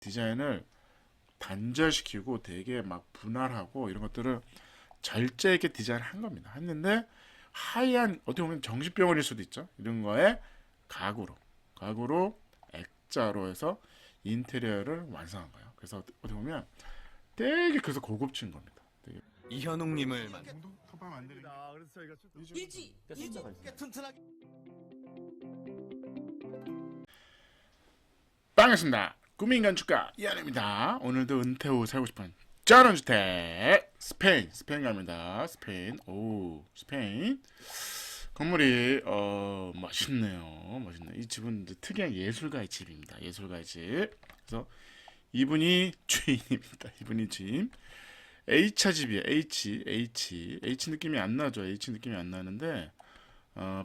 디자인을 단절시키고 되게 막 분할하고 이런 것들을 절제 있게 디자인한 겁니다. 했는데 하얀 어떻게 보면 정신병원일 수도 있죠. 이런 거에 가구로 액자로 해서 인테리어를 완성한 거예요. 그래서 어떻게 보면 되게 그래서 고급진 겁니다. 되게 이현웅님을 만. 컵밥 만드는 그래서 저희가 일지 튼튼하게 반갑습니다. 꿈인 건축가 이한입니다. 오늘도 은퇴 후 살고 싶은 전원주택 스페인 갑니다. 스페인 건물이 멋있네요. 이 집은 이제 특이한 예술가의 집입니다. 예술가의 집. 그래서 이분이 주인입니다. 이분이 주인. H차 집이에요. H 느낌이 안 나죠. H 느낌이 안 나는데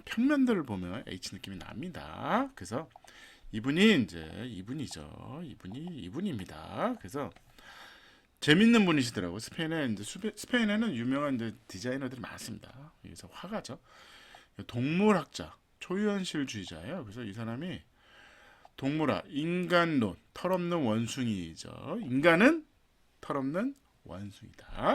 평면들을 보면 H 느낌이 납니다. 그래서 이분입니다. 그래서 재밌는 분이시더라고. 스페인에는 유명한 이제 디자이너들이 많습니다. 여기서 화가죠. 동물학자, 초현실주의자예요. 그래서 이 사람이 동물학, 인간론, 털없는 원숭이죠. 인간은 털없는 원숭이다.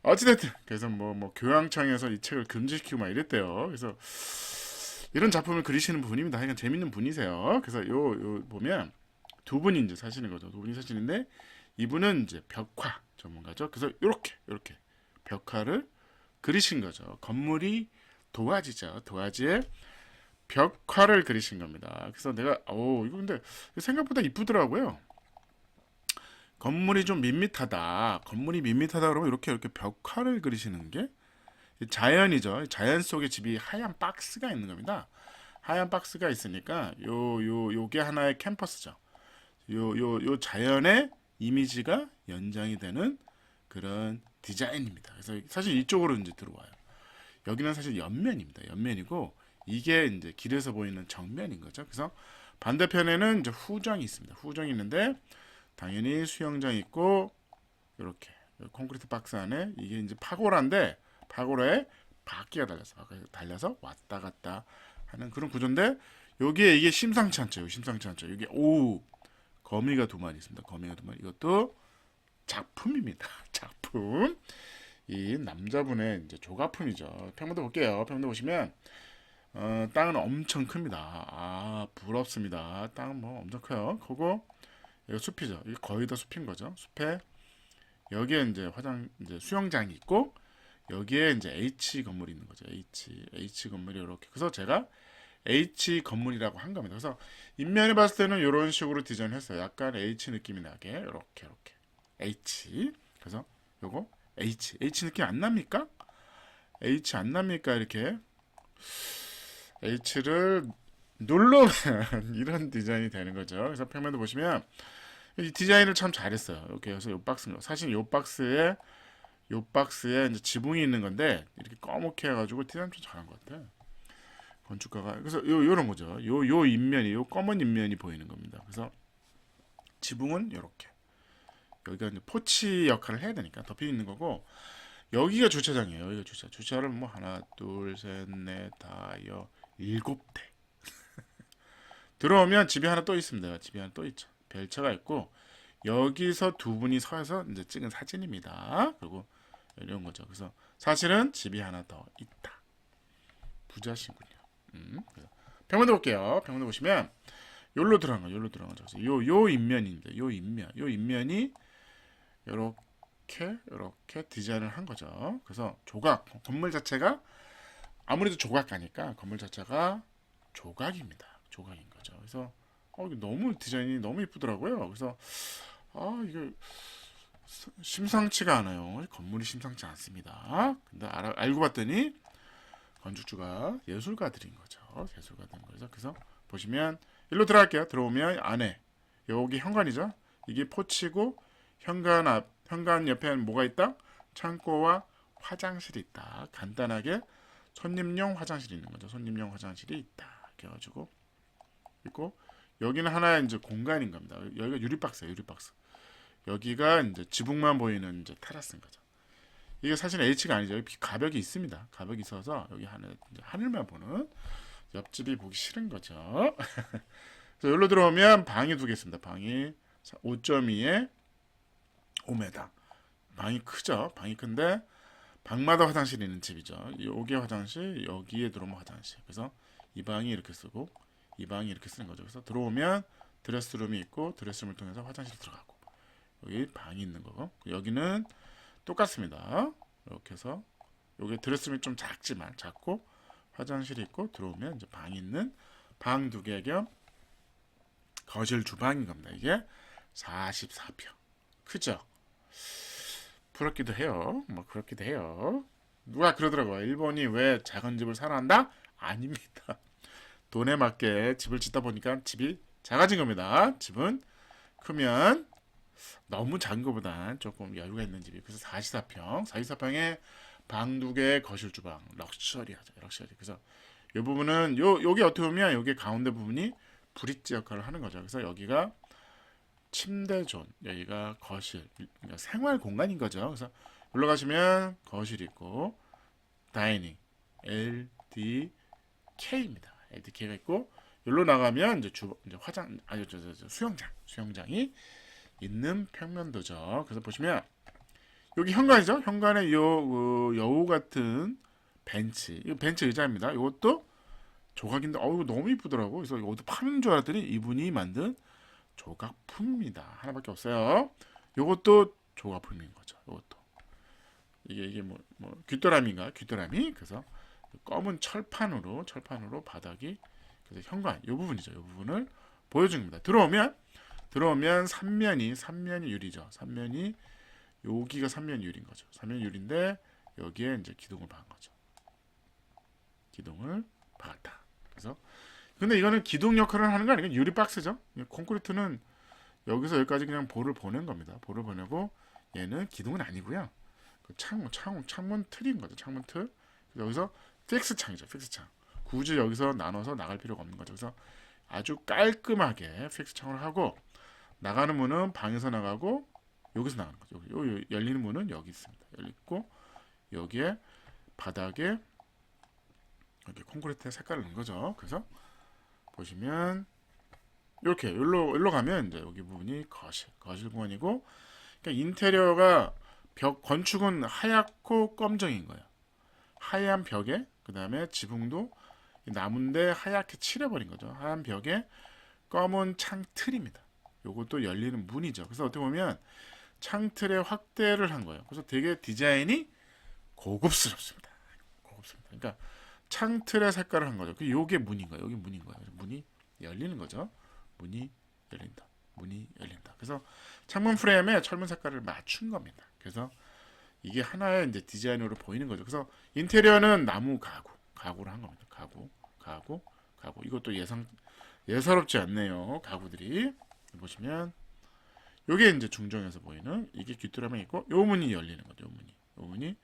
어찌됐든 그래서 뭐 교양청에서 이 책을 금지시키고 막 이랬대요. 그래서 이런 작품을 그리시는 분입니다. 하여간 재밌는 분이세요. 그래서 요 보면 두 분이 이제 사시는 거죠. 두 분이 사시는데 이분은 이제 벽화 전문가죠. 그래서 요렇게 벽화를 그리신 거죠. 건물이 도화지죠. 도화지에 벽화를 그리신 겁니다. 그래서 내가 이거 근데 생각보다 이쁘더라고요. 건물이 밋밋하다 그러면 이렇게 벽화를 그리시는 게 자연이죠. 자연 속에 집이 하얀 박스가 있는 겁니다. 하얀 박스가 있으니까 요게 하나의 캠퍼스죠. 요 자연의 이미지가 연장이 되는 그런 디자인입니다. 그래서 사실 이쪽으로 이제 들어와요. 여기는 사실 옆면입니다. 옆면이고 이게 이제 길에서 보이는 정면인 거죠. 그래서 반대편에는 이제 후정이 있습니다. 후정이 있는데 당연히 수영장 있고 이렇게 콘크리트 박스 안에 이게 이제 파고라인데 파고라에 바퀴가 달려서 왔다 갔다 하는 그런 구조인데 여기에 이게 심상치 않죠. 이게 거미가 두 마리 있습니다. 이것도 작품입니다. 작품. 이 남자분의 이제 조각품이죠. 평면도 볼게요. 평면도 보시면 땅은 엄청 큽니다. 부럽습니다. 땅은 뭐 엄청 커요. 크고 이거 숲이죠. 이게 거의 다 숲인 거죠. 숲에 여기에 이제 수영장이 있고 여기에 이제 H 건물이 있는 거죠. H 건물이 이렇게. 그래서 제가 H 건물이라고 한 겁니다. 그래서 인면에 봤을 때는 이런 식으로 디자인했어요. 약간 H 느낌이 나게 이렇게 H. 그래서 요거 H 느낌 안 납니까? H 안 납니까? 이렇게 H를 누르면 이런 디자인이 되는 거죠. 그래서 평면도 보시면 이 디자인을 참 잘했어요. 이렇게 해서 요 박스입니다. 사실 요 박스에 이제 지붕이 있는 건데 이렇게 꺼멓게 해가지고 디자인 좀 잘한 것 같아. 건축가가 그래서 요런 거죠. 요 인면이 요 검은 인면이 보이는 겁니다. 그래서 지붕은 이렇게 여기가 이제 포치 역할을 해야 되니까 덮여 있는 거고 여기가 주차장이에요. 여기가 주차를 뭐 하나 둘 셋 넷 다 여 7대 들어오면 집이 하나 또 있습니다. 집이 하나 또 있죠. 별차가 있고 여기서 두 분이 서서 이제 찍은 사진입니다. 그리고 이런 거죠. 그래서 사실은 집이 하나 더 있다. 부자시군요. 평면도 볼게요. 평면도 보시면 요로 들어간 거죠. 요 인면입니다. 요 인면이 요렇게 디자인을 한 거죠. 그래서 건물 자체가 아무래도 조각가니까 건물 자체가 조각입니다. 조각인 거죠. 그래서 이게 너무 디자인이 너무 이쁘더라고요. 그래서 이게 심상치가 않아요. 건물이 심상치 않습니다. 근데 알고 봤더니 건축주가 예술가들인 거죠. 그래서 보시면 일로 들어갈게요. 들어오면 안에 여기 현관이죠. 이게 포치고 현관 옆에는 뭐가 있다? 창고와 화장실이 있다. 간단하게 손님용 화장실이 있는 거죠. 손님용 화장실이 있다. 이렇게 해가지고 있고 여기는 하나의 이제 공간인 겁니다. 여기가 유리박스예요. 유리박스. 여기가 이제 지붕만 보이는 이제 테라스인 거죠. 이게 사실 H가 아니죠. 여기 가벽이 있습니다. 가벽이 있어서 여기 하늘만 보는 옆집이 보기 싫은 거죠. 그래서 여기로 들어오면 방이 두 개 있습니다. 방이 5.2에 5m. 방이 크죠. 방이 큰데 방마다 화장실이 있는 집이죠. 여기 화장실, 여기에 들어오면 화장실. 그래서 이 방이 이렇게 쓰고 이 방이 이렇게 쓰는 거죠. 그래서 들어오면 드레스룸이 있고 드레스룸을 통해서 화장실 들어가고 여기 방이 있는 거고 여기는 똑같습니다. 이렇게 해서 여기 드레스룸이 좀 작지만 작고 화장실이 있고 들어오면 이제 방이 있는 방 두 개 겸 거실 주방인 겁니다. 이게 44평. 크죠? 부럽기도 해요. 뭐 그렇기도 해요. 누가 그러더라고요. 일본이 왜 작은 집을 사랑한다? 아닙니다. 돈에 맞게 집을 짓다 보니까 집이 작아진 겁니다. 집은 크면 너무 작은 것보단 조금 여유가 있는 집이. 그래서 44평, 44평에 방 두 개, 거실 주방, 럭셔리하죠. 럭셔리. 그래서 이 부분은 요게 어떻게 보면 요게 가운데 부분이 브릿지 역할을 하는 거죠. 그래서 여기가 침대존, 여기가 거실, 그러니까 생활 공간인 거죠. 그래서 올라가시면 거실 있고 다이닝, LDK입니다. LDK가 있고 여기로 나가면 이제 화장, 아니 수영장이 있는 평면도죠. 그래서 보시면 여기 현관이죠. 현관에 여우 같은 벤치, 이거 벤치 의자입니다. 이것도 조각인데 어우 너무 이쁘더라고. 그래서 이것도 파는 줄 알았더니 이분이 만든 조각품입니다. 하나밖에 없어요. 요것도 조각품인 거죠. 요것도 이게 뭐 귀뚜라미인가? 귀뚜라미. 그래서 검은 철판으로 바닥이 그래서 현관 요 부분이죠. 요 부분을 보여줍니다. 들어오면 삼면이 유리죠. 삼면이 여기가 삼면 유리인 거죠. 삼면 유리인데 여기에 이제 기둥을 박은 거죠. 기둥을 박았다. 그래서 근데 이거는 기둥 역할을 하는 거 아니에요? 유리 박스죠. 콘크리트는 여기서 여기까지 그냥 볼을 보낸 겁니다. 볼을 보내고 얘는 기둥은 아니고요. 그 창문 틀인 거죠. 창문 틀. 여기서 픽스 창이죠. 픽스 창. 굳이 여기서 나눠서 나갈 필요가 없는 거죠. 그래서 아주 깔끔하게 픽스 창을 하고 나가는 문은 방에서 나가고 여기서 나가는 거죠. 여기 열리는 문은 여기 있습니다. 열리고 여기에 바닥에 이렇게 콘크리트 색깔을 넣은 거죠. 그래서 보시면 이렇게 여기로 가면 이제 여기 부분이 거실 공간이고 그러니까 인테리어가 벽 건축은 하얗고 검정인 거예요. 하얀 벽에 그 다음에 지붕도 나무인데 하얗게 칠해버린 거죠. 하얀 벽에 검은 창틀입니다. 요것도 열리는 문이죠. 그래서 어떻게 보면 창틀의 확대를 한 거예요. 그래서 되게 디자인이 고급스럽습니다. 고급스럽습니다. 그러니까 창틀의 색깔을 한 거죠. 요게 문인 거예요. 여기 문인 거예요. 문이 열리는 거죠. 문이 열린다. 문이 열린다. 그래서 창문 프레임에 철문 색깔을 맞춘 겁니다. 그래서 이게 하나의 이제 디자인으로 보이는 거죠. 그래서 인테리어는 나무 가구로 한 겁니다. 가구. 이것도 예사롭지 않네요. 가구들이 보시면 요게 이제 중정에서 보이는 이게 귀뚜라미 있고 요 문이 열리는 거죠. 요 문이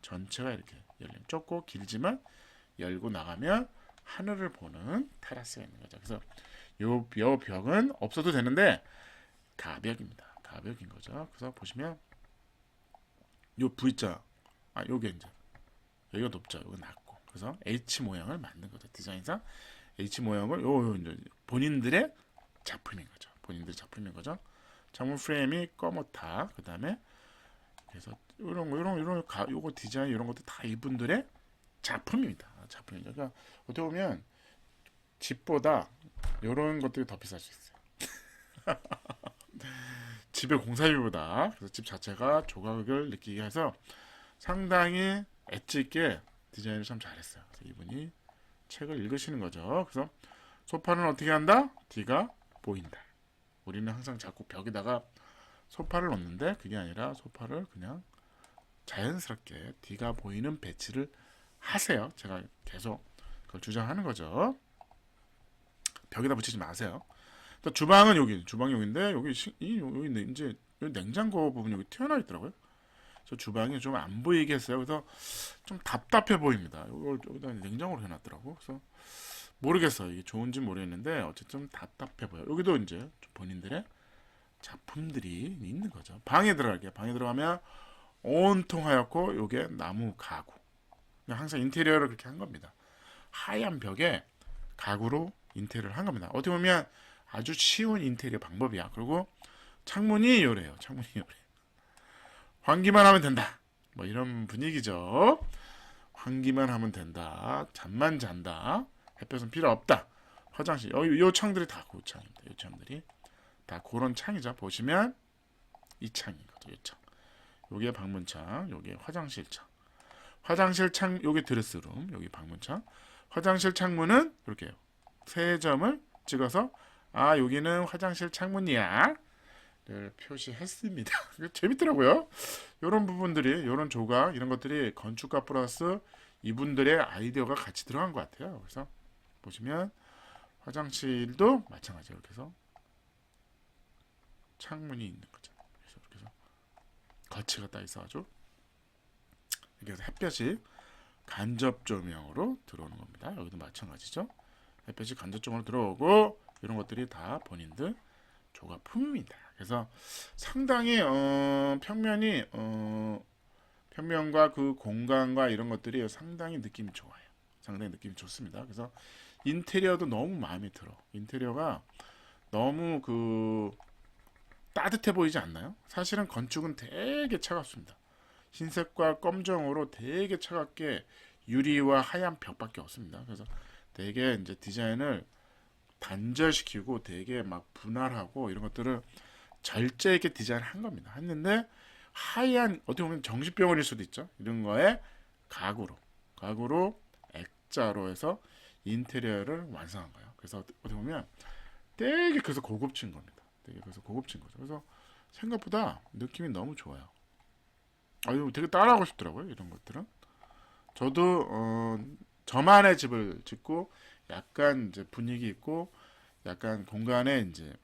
전체가 이렇게 열리는 좁고 길지만 열고 나가면 하늘을 보는 테라스가 있는 거죠. 그래서 요 벽은 없어도 되는데 가벽입니다. 가벽인 거죠. 그래서 보시면 요 V자 요게 이제 여기가 높죠. 여기가 낮고 그래서 H 모양을 만든 거죠. 디자인상 H 모양을 요 이제 본인들의 작품인 거죠. 창문 프레임이 검었다. 그 다음에 그래서 요거 디자인 이런 것도 다 이분들의 작품입니다. 작품이죠. 그러니까 어떻게 보면 집보다 이런 것들이 더 비쌀 수 있어요. 집의 공사비보다. 그래서 집 자체가 조각을 느끼게 해서 상당히 엣지 있게 디자인을 참 잘했어요. 그래서 이분이 책을 읽으시는 거죠. 그래서 소파는 어떻게 한다? D가 보인다. 우리는 항상 자꾸 벽에다가 소파를 놓는데 그게 아니라 소파를 그냥 자연스럽게 D가 보이는 배치를 하세요. 제가 계속 그걸 주장하는 거죠. 벽에다 붙이지 마세요. 또 주방은 주방이 여기인데 여기 이제 여기 냉장고 부분이 여기 튀어나와 있더라고요. 그래서 주방이 좀 안 보이게 했어요. 그래서 좀 답답해 보입니다. 이걸 여기다 냉장고로 해놨더라고. 그래서 모르겠어요. 이게 좋은지 모르겠는데 어쨌든 답답해 보여. 여기도 이제 본인들의 작품들이 있는 거죠. 방에 들어가면 온통 하얗고 요게 나무 가구. 항상 인테리어를 그렇게 한 겁니다. 하얀 벽에 가구로 인테리어를 한 겁니다. 어떻게 보면 아주 쉬운 인테리어 방법이야. 그리고 창문이 요래요. 창문이 요래. 환기만 하면 된다. 뭐 이런 분위기죠. 환기만 하면 된다. 잠만 잔다. 햇볕은 필요 없다. 화장실. 요 창들이 다 그 창입니다. 요 창들이 다 그런 창이죠. 보시면 이 창인 거죠. 이 창. 요게 방문창, 요게 화장실 창. 화장실 창, 요게 드레스룸, 여기 방문창. 화장실 창문은 이렇게요. 세 점을 찍어서 아 여기는 화장실 창문이야. 를 표시했습니다. 재밌더라고요. 이런 부분들이, 이런 조각, 이런 것들이 건축가 플러스 이분들의 아이디어가 같이 들어간 것 같아요. 그래서 보시면 화장실도 마찬가지로 이렇게 해서 창문이 있는 거죠. 그래서 이렇게 해서 거치가 딱 있어가지고 이렇게 해서 햇볕이 간접 조명으로 들어오는 겁니다. 여기도 마찬가지죠. 햇볕이 간접 조명으로 들어오고 이런 것들이 다 본인들 조각품입니다. 그래서 상당히 평면이 평면과 그 공간과 이런 것들이 상당히 느낌이 좋아요. 상당히 느낌이 좋습니다. 그래서 인테리어도 너무 마음에 들어. 인테리어가 너무 그 따뜻해 보이지 않나요? 사실은 건축은 되게 차갑습니다. 흰색과 검정으로 되게 차갑게 유리와 하얀 벽밖에 없습니다. 그래서 되게 이제 디자인을 단절시키고 되게 막 분할하고 이런 것들을 절제 있게 디자인한 겁니다. 했는데 하얀 어떻게 보면 정신병원일 수도 있죠. 이런 거에 가구로 액자로 해서 인테리어를 완성한 거예요. 그래서 어떻게 보면 되게 그래서 고급진 겁니다. 되게 그래서 고급진 거죠. 그래서 생각보다 느낌이 너무 좋아요. 아유 되게 따라하고 싶더라고요. 이런 것들은 저도 저만의 집을 짓고 약간 이제 분위기 있고 약간 공간에 이제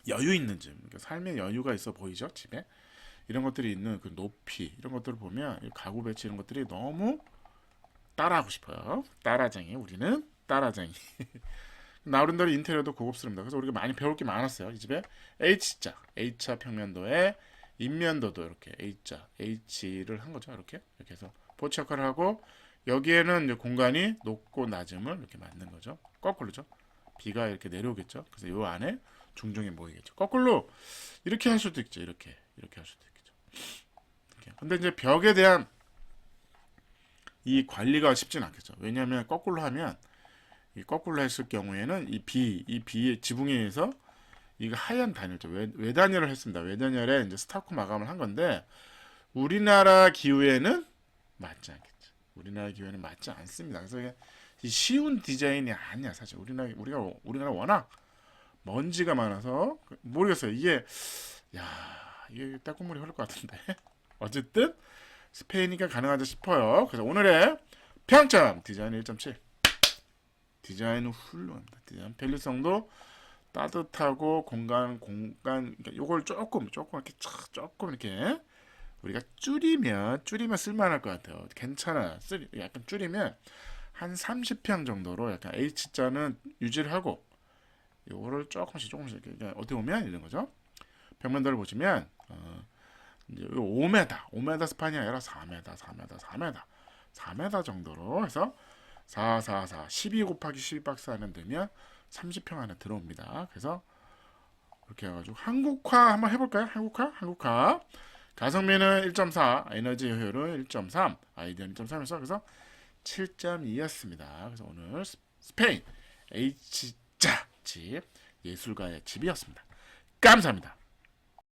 여유 있는 집, 그러니까 삶의 여유가 있어 보이죠 집에 이런 것들이 있는 그 높이 이런 것들을 보면 가구 배치 이런 것들이 너무 따라하고 싶어요. 따라쟁이 우리는 따라쟁이. 나름대로 인테리어도 고급스럽니다. 그래서 우리가 많이 배울 게 많았어요. 이 집에 H자 평면도에 인면도도 이렇게 H자 H를 한 거죠. 이렇게 해서 포치 역할을 하고 여기에는 이제 공간이 높고 낮음을 이렇게 만든 거죠. 거꾸로죠. 비가 이렇게 내려오겠죠. 그래서 요 안에 중정이 모이겠죠. 거꾸로 이렇게 할 수도 있죠. 이렇게 할 수도 있겠죠. 이렇게. 근데 이제 벽에 대한 이 관리가 쉽진 않겠죠. 왜냐하면 거꾸로 하면 이 거꾸로 했을 경우에는 이 비의 지붕에 의해서 이거 하얀 단열죠. 외단열을 했습니다. 외단열에 이제 스타코 마감을 한 건데 우리나라 기후에는 맞지 않겠죠. 우리나라 기후에는 맞지 않습니다. 그래서 이게 쉬운 디자인이 아니야. 사실 우리나라 워낙 먼지가 많아서 모르겠어요. 이게 땅콩물이 흐를 것 같은데 어쨌든 스페인이니까 가능하다 싶어요. 그래서 오늘의 평점 디자인 1.7 디자인은 훌륭합니다. 디자인 편리성도 따뜻하고 공간 그러니까 요걸 조금 이렇게 우리가 줄이면 쓸만할 것 같아요. 괜찮아. 약간 줄이면 한 30평 정도로 약간 H자는 유지를 하고 요거를 조금씩 그러니까 어떻게 보면 이런 거죠. 벽면도를 보시면 이제 5m 스판이 아니라 4m 정도로 해서 12 곱하기 12 박스 안에 넣으면 30평 안에 들어옵니다. 그래서 이렇게 해가지고 한국화 한번 해볼까요? 한국화 가성비는 1.4 에너지 효율은 1.3 아이디어는 1.3에서 그래서 7.2였습니다. 그래서 오늘 스페인 H자 집 예술가의 집이었습니다. 감사합니다.